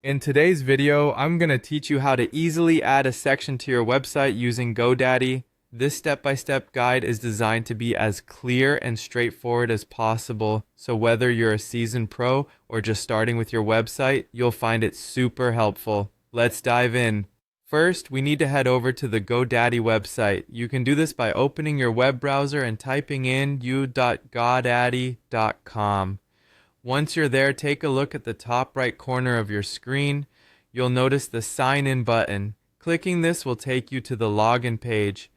In today's video, I'm going to teach you how to easily add a section to your website using GoDaddy. This step-by-step guide is designed to be as clear and straightforward as possible, so whether you're a seasoned pro or just starting with your website, you'll find it super helpful. Let's dive in. First, we need to head over to the GoDaddy website. You can do this by opening your web browser and typing in u.godaddy.com. Once you're there, take a look at the top right corner of your screen. You'll notice the sign in button. Clicking this will take you to the login page.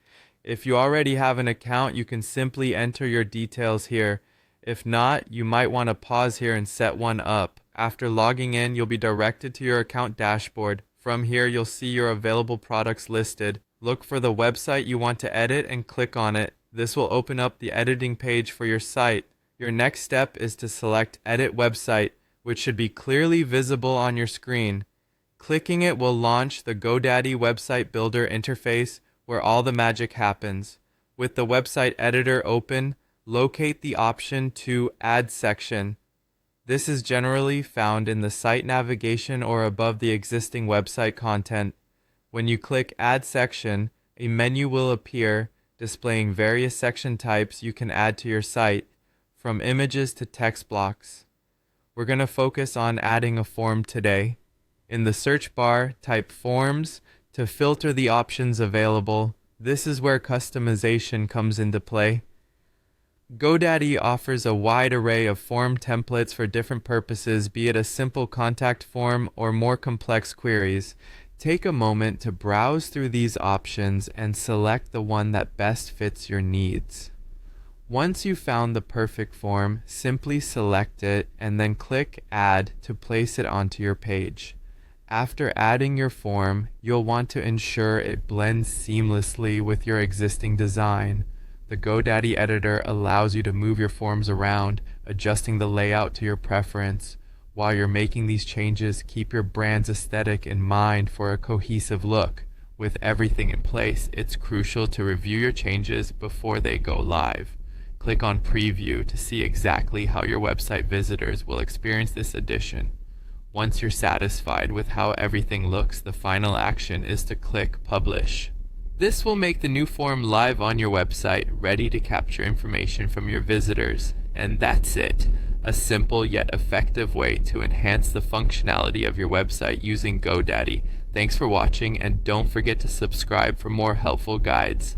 If you already have an account, you can simply enter your details here. If not, you might want to pause here and set one up. After logging in, you'll be directed to your account dashboard. From here, you'll see your available products listed. Look for the website you want to edit and click on it. This will open up the editing page for your site. Your next step is to select Edit Website, which should be clearly visible on your screen. Clicking it will launch the GoDaddy Website Builder interface where all the magic happens. With the website editor open, locate the option to Add Section. This is generally found in the site navigation or above the existing website content. When you click Add Section, a menu will appear displaying various section types you can add to your site, from images to text blocks. We're going to focus on adding a form today. In the search bar, type Forms to filter the options available. This is where customization comes into play. GoDaddy offers a wide array of form templates for different purposes, be it a simple contact form or more complex queries. Take a moment to browse through these options and select the one that best fits your needs. Once you've found the perfect form, simply select it and then click Add to place it onto your page. After adding your form, you'll want to ensure it blends seamlessly with your existing design. The GoDaddy editor allows you to move your forms around, adjusting the layout to your preference. While you're making these changes, keep your brand's aesthetic in mind for a cohesive look. With everything in place, it's crucial to review your changes before they go live. Click on Preview to see exactly how your website visitors will experience this addition. Once you're satisfied with how everything looks, the final action is to click Publish. This will make the new form live on your website, ready to capture information from your visitors. And that's it. A simple yet effective way to enhance the functionality of your website using GoDaddy. Thanks for watching, and don't forget to subscribe for more helpful guides.